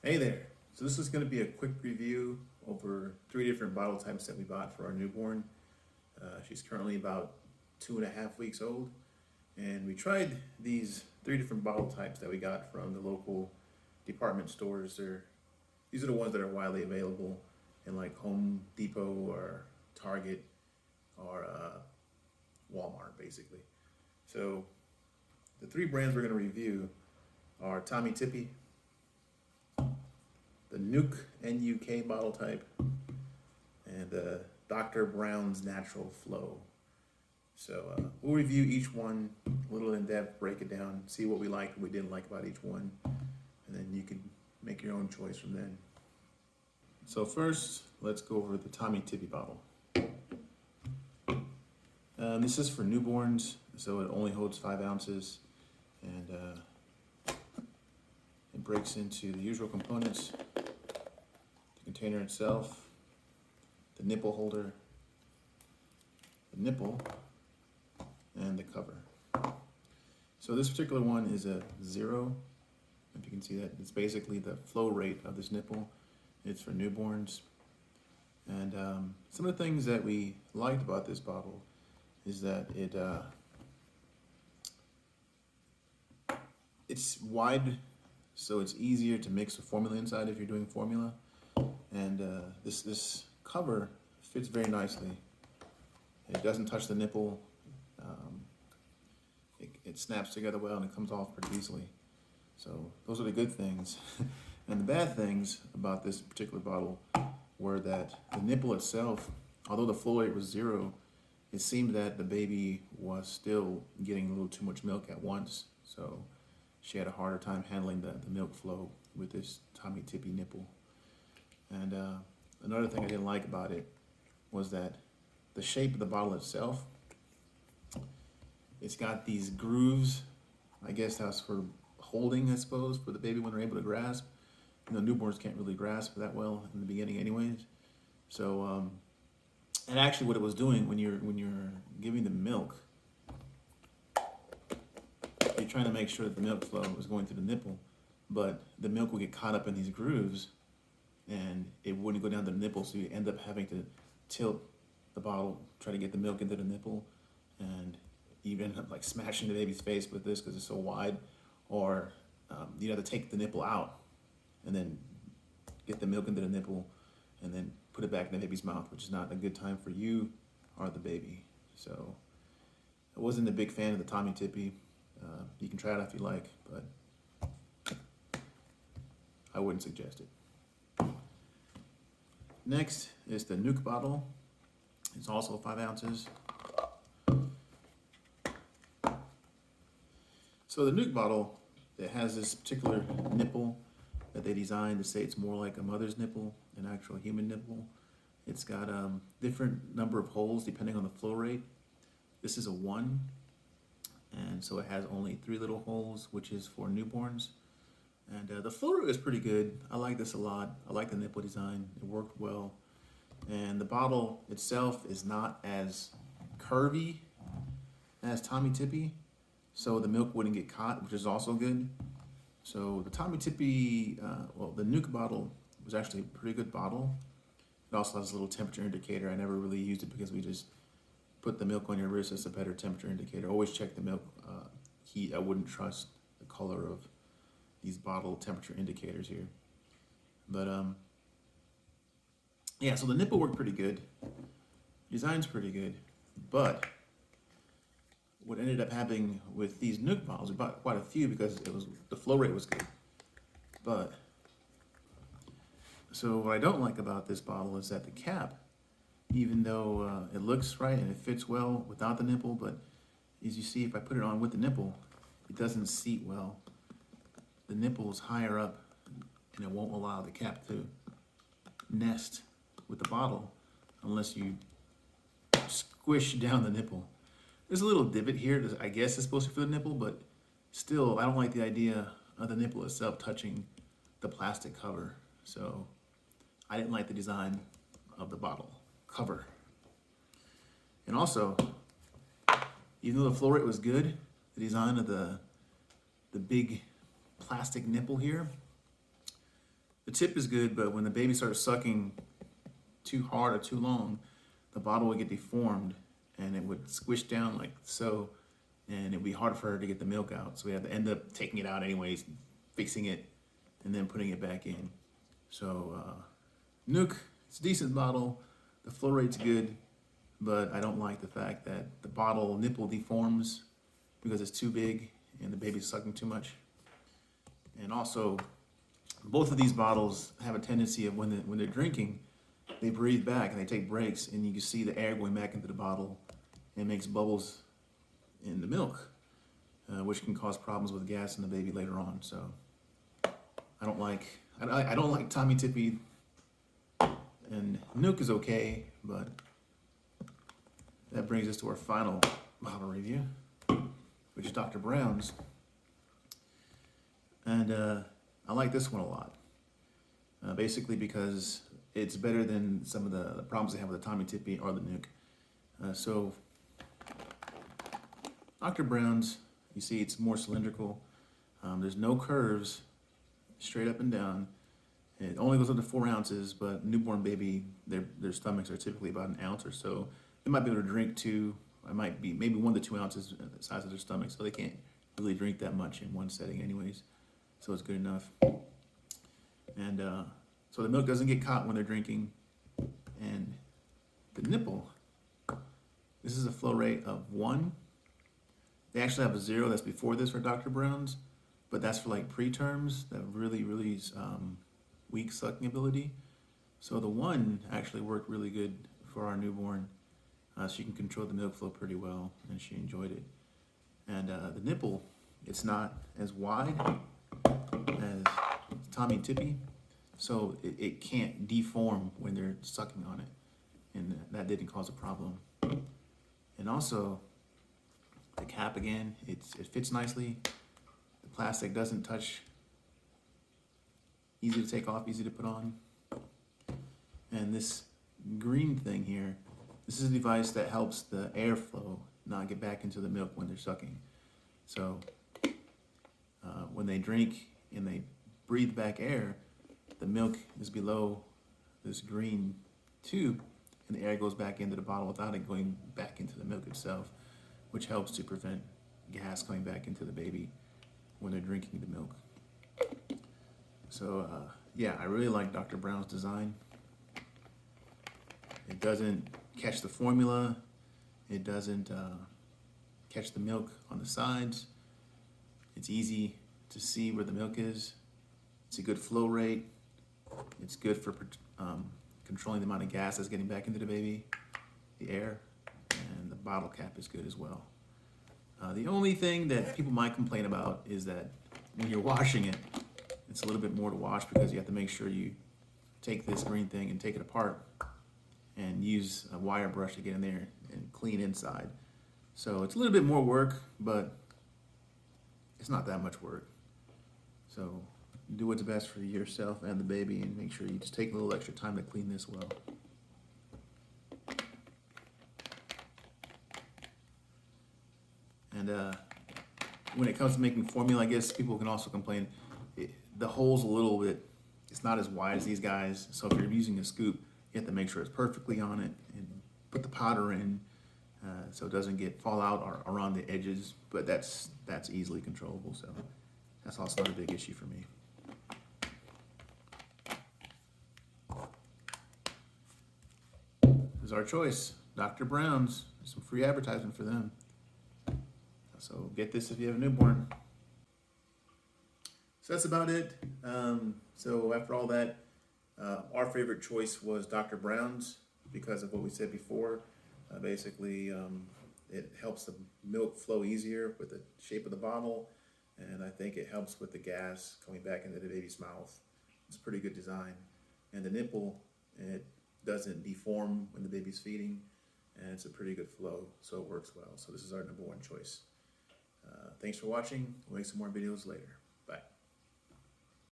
Hey there. So this is going to be a quick review over 3 different bottle types that we bought for our newborn. She's currently about 2.5 weeks old, and we tried these 3 different bottle types that we got from the local department stores. These are the ones that are widely available in like Home Depot or Target or Walmart, basically. So the 3 brands we're going to review are Tommee Tippee, the Nuke NUK bottle type, and Dr. Brown's Natural Flow. So we'll review each one a little in depth, break it down, see what we liked and we didn't like about each one, and then you can make your own choice from then. So first, let's go over the Tommee Tippee bottle. This is for newborns, so it only holds 5 ounces, and it breaks into the usual components: the container itself, the nipple holder, the nipple, and the cover. So this particular one is a 0. If you can see that, it's basically the flow rate of this nipple. It's for newborns. And some of the things that we liked about this bottle is that it's wide, so it's easier to mix the formula inside if you're doing formula. And this cover fits very nicely. It doesn't touch the nipple. It snaps together well and it comes off pretty easily. So those are the good things. And the bad things about this particular bottle were that the nipple itself, although the flow rate was 0, it seemed that the baby was still getting a little too much milk at once. So she had a harder time handling the milk flow with this Tommee Tippee nipple. And another thing I didn't like about it was that the shape of the bottle itself, it's got these grooves. I guess that's for holding, I suppose, for the baby when they're able to grasp. You know, newborns can't really grasp that well in the beginning anyways. So, and actually what it was doing when you're giving the milk, you're trying to make sure that the milk flow is going through the nipple, but the milk will get caught up in these grooves and it wouldn't go down the nipple, so you end up having to tilt the bottle, try to get the milk into the nipple, and you end up like smashing the baby's face with this because it's so wide, or you have to take the nipple out and then get the milk into the nipple and then put it back in the baby's mouth, which is not a good time for you or the baby. So I wasn't a big fan of the Tommee Tippee. You can try it if you like, but I wouldn't suggest it. Next is the Nuke bottle. It's also 5 ounces. So the Nuke bottle, it has this particular nipple that they designed to say it's more like a mother's nipple, an actual human nipple. It's got different number of holes depending on the flow rate. This is a 1, and so it has only 3 little holes, which is for newborns. And the flow rate is pretty good. I like this a lot. I like the nipple design. It worked well. And the bottle itself is not as curvy as Tommee Tippee, so the milk wouldn't get caught, which is also good. So the Tommee Tippee, the Nuke bottle was actually a pretty good bottle. It also has a little temperature indicator. I never really used it because we just put the milk on your wrist. It's a better temperature indicator. Always check the milk heat. I wouldn't trust the color of these bottle temperature indicators here. But yeah, so the nipple worked pretty good. Design's pretty good. But what ended up happening with these Nuke bottles, we bought quite a few because the flow rate was good. But so what I don't like about this bottle is that the cap, even though it looks right and it fits well without the nipple, but as you see, if I put it on with the nipple, it doesn't seat well. The nipple is higher up and it won't allow the cap to nest with the bottle unless you squish down the nipple. There's a little divot here that I guess is supposed to fit the nipple, but still, I don't like the idea of the nipple itself touching the plastic cover. So I didn't like the design of the bottle cover. And also, even though the flow rate was good, the design of the big plastic nipple here, The tip is good, but when the baby starts sucking too hard or too long, the bottle would get deformed and it would squish down like so, and it'd be hard for her to get the milk out. So we have to end up taking it out anyways, fixing it, and then putting it back in. So Nook, it's a decent bottle. The flow rate's good, but I don't like the fact that the bottle nipple deforms because it's too big and the baby's sucking too much. And also, both of these bottles have a tendency of when they're drinking, they breathe back and they take breaks, and you can see the air going back into the bottle and makes bubbles in the milk, which can cause problems with gas in the baby later on. So I don't like Tommee Tippee, and Nook is okay, but that brings us to our final bottle review, which is Dr. Brown's. And I like this one a lot, basically because it's better than some of the problems they have with the Tommee Tippee or the Nook. So Dr. Brown's, you see it's more cylindrical. There's no curves, straight up and down. It only goes up to 4 ounces, but newborn baby, their stomachs are typically about an ounce or so. They might be able to drink 2, it might be maybe 1 to 2 ounces the size of their stomach, so they can't really drink that much in one setting anyways. So it's good enough. And so the milk doesn't get caught when they're drinking. And the nipple, this is a flow rate of 1. They actually have a 0 that's before this for Dr. Brown's, but that's for like preterms that really weak sucking ability. So the 1 actually worked really good for our newborn. She can control the milk flow pretty well, and she enjoyed it. And the nipple, it's not as wide as Tommee Tippee, so it can't deform when they're sucking on it, and that didn't cause a problem. And also, the cap again, it fits nicely. The plastic doesn't touch. Easy to take off, easy to put on. And this green thing here, this is a device that helps the airflow not get back into the milk when they're sucking. So when they drink and they breathe back air, the milk is below this green tube, and the air goes back into the bottle without it going back into the milk itself, which helps to prevent gas going back into the baby when they're drinking the milk. So yeah, I really like Dr. Brown's design. It doesn't catch the formula. It doesn't catch the milk on the sides. It's easy to see where the milk is. It's a good flow rate. It's good for controlling the amount of gas that's getting back into the baby, the air, and the bottle cap is good as well. The only thing that people might complain about is that when you're washing it, it's a little bit more to wash because you have to make sure you take this green thing and take it apart and use a wire brush to get in there and clean inside. So it's a little bit more work, but it's not that much work. So do what's best for yourself and the baby, and make sure you just take a little extra time to clean this well. And when it comes to making formula, I guess people can also complain, the hole's a little bit, it's not as wide as these guys. So if you're using a scoop, you have to make sure it's perfectly on it and put the powder in so it doesn't fall out or around the edges, but that's easily controllable, so that's also not a big issue for me. This is our choice, Dr. Brown's. Some free advertisement for them. So get this if you have a newborn. So that's about it. So after all that, our favorite choice was Dr. Brown's because of what we said before. Basically, it helps the milk flow easier with the shape of the bottle, and I think it helps with the gas coming back into the baby's mouth. It's a pretty good design. And the nipple, it doesn't deform when the baby's feeding, and it's a pretty good flow, so it works well. So this is our #1 choice. Thanks for watching. We'll make some more videos later.